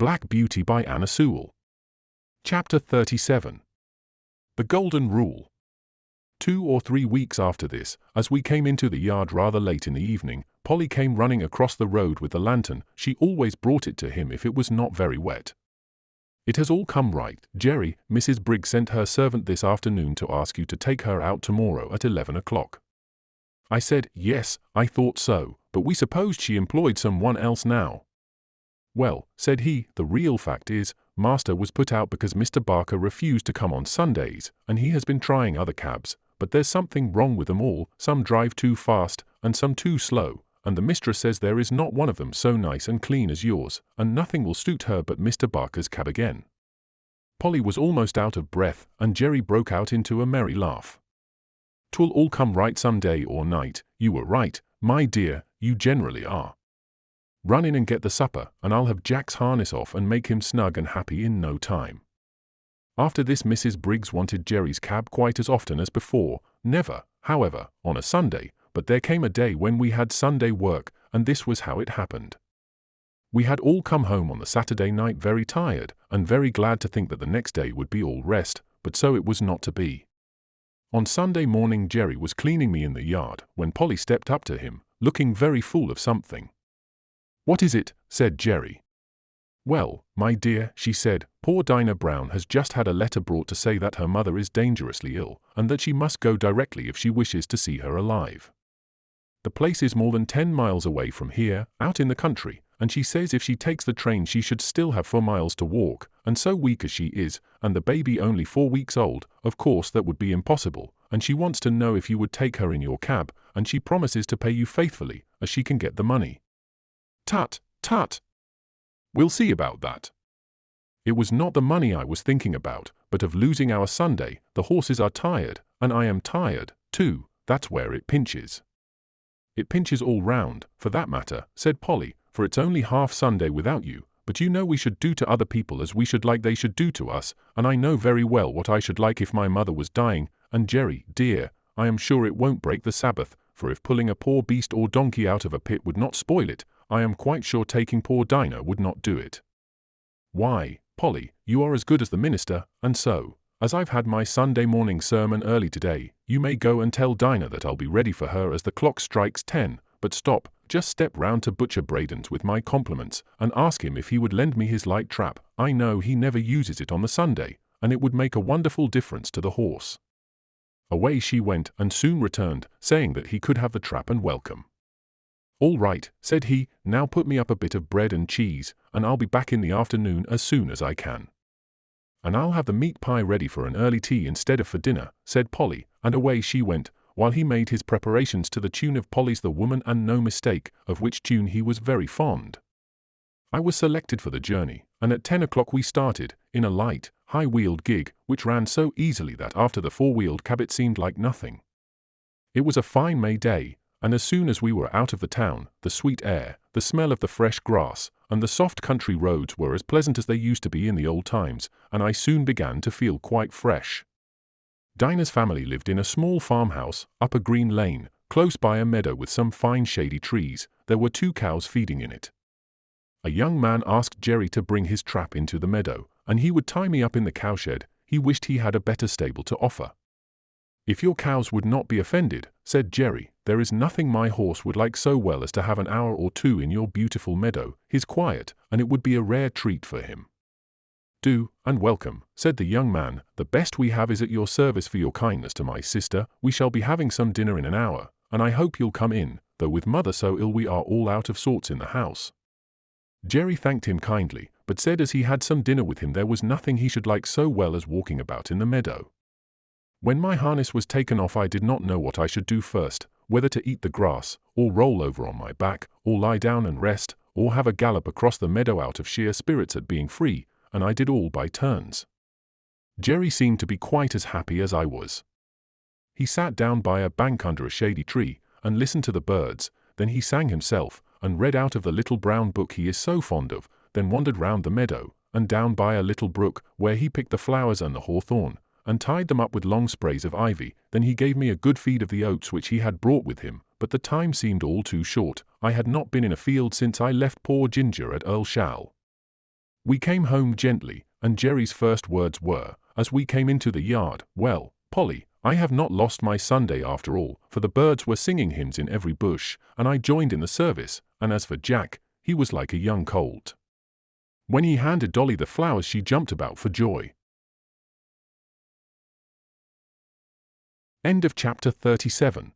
Black Beauty by Anna Sewell. Chapter 37. The Golden Rule. 2 or 3 weeks after this, as we came into the yard rather late in the evening, Polly came running across the road with the lantern. She always brought it to him if it was not very wet. "It has all come right, Jerry. Mrs. Briggs sent her servant this afternoon to ask you to take her out tomorrow at 11 o'clock. I said, yes, I thought so, but we supposed she employed someone else now. Well, said he, the real fact is, Master was put out because Mr. Barker refused to come on Sundays, and he has been trying other cabs, but there's something wrong with them all. Some drive too fast, and some too slow, and the mistress says there is not one of them so nice and clean as yours, and nothing will suit her but Mr. Barker's cab again." Polly was almost out of breath, and Jerry broke out into a merry laugh. "'Twill all come right some day or night. You were right, my dear, you generally are. Run in and get the supper, and I'll have Jack's harness off and make him snug and happy in no time." After this Mrs. Briggs wanted Jerry's cab quite as often as before, never, however, on a Sunday, but there came a day when we had Sunday work, and this was how it happened. We had all come home on the Saturday night very tired, and very glad to think that the next day would be all rest, but so it was not to be. On Sunday morning Jerry was cleaning me in the yard, when Polly stepped up to him, looking very full of something. "What is it?" said Jerry. "Well, my dear," she said, "poor Dinah Brown has just had a letter brought to say that her mother is dangerously ill, and that she must go directly if she wishes to see her alive. The place is more than 10 miles away from here, out in the country, and she says if she takes the train she should still have 4 miles to walk, and so weak as she is, and the baby only 4 weeks old, of course that would be impossible, and she wants to know if you would take her in your cab, and she promises to pay you faithfully, as she can get the money." "Tut, tut! We'll see about that. It was not the money I was thinking about, but of losing our Sunday. The horses are tired, and I am tired, too. That's where it pinches." "It pinches all round, for that matter," said Polly, "for it's only half Sunday without you, but you know we should do to other people as we should like they should do to us, and I know very well what I should like if my mother was dying, and Jerry, dear, I am sure it won't break the Sabbath, for if pulling a poor beast or donkey out of a pit would not spoil it, I am quite sure taking poor Dinah would not do it. Why, Polly, you are as good as the minister, and so, as I've had my Sunday morning sermon early today, you may go and tell Dinah that I'll be ready for her as the clock strikes 10, but stop, just step round to Butcher Braden's with my compliments, and ask him if he would lend me his light trap. I know he never uses it on the Sunday, and it would make a wonderful difference to the horse." Away she went, and soon returned, saying that he could have the trap and welcome. "All right," said he, "now put me up a bit of bread and cheese, and I'll be back in the afternoon as soon as I can." "And I'll have the meat pie ready for an early tea instead of for dinner," said Polly, and away she went, while he made his preparations to the tune of Polly's "The Woman and No Mistake," of which tune he was very fond. I was selected for the journey, and at 10 o'clock we started, in a light, high-wheeled gig, which ran so easily that after the 4-wheeled cab it seemed like nothing. It was a fine May day, and as soon as we were out of the town, the sweet air, the smell of the fresh grass, and the soft country roads were as pleasant as they used to be in the old times, and I soon began to feel quite fresh. Dinah's family lived in a small farmhouse, up a green lane, close by a meadow with some fine shady trees. There were 2 cows feeding in it. A young man asked Jerry to bring his trap into the meadow, and he would tie me up in the cowshed. He wished he had a better stable to offer. "If your cows would not be offended," said Jerry, "there is nothing my horse would like so well as to have an hour or 2 in your beautiful meadow. He's quiet, and it would be a rare treat for him." "Do, and welcome," said the young man. "The best we have is at your service for your kindness to my sister. We shall be having some dinner in an hour, and I hope you'll come in, though with mother so ill we are all out of sorts in the house." Jerry thanked him kindly, but said as he had some dinner with him there was nothing he should like so well as walking about in the meadow. When my harness was taken off I did not know what I should do first, whether to eat the grass, or roll over on my back, or lie down and rest, or have a gallop across the meadow out of sheer spirits at being free, and I did all by turns. Jerry seemed to be quite as happy as I was. He sat down by a bank under a shady tree, and listened to the birds, then he sang himself, and read out of the little brown book he is so fond of, then wandered round the meadow, and down by a little brook, where he picked the flowers and the hawthorn, and tied them up with long sprays of ivy. Then he gave me a good feed of the oats which he had brought with him, but the time seemed all too short. I had not been in a field since I left poor Ginger at Earl Shall. We came home gently, and Jerry's first words were, as we came into the yard, "Well, Polly, I have not lost my Sunday after all," for the birds were singing hymns in every bush, and I joined in the service, and as for Jack, he was like a young colt. When he handed Dolly the flowers, she jumped about for joy. End of chapter 37.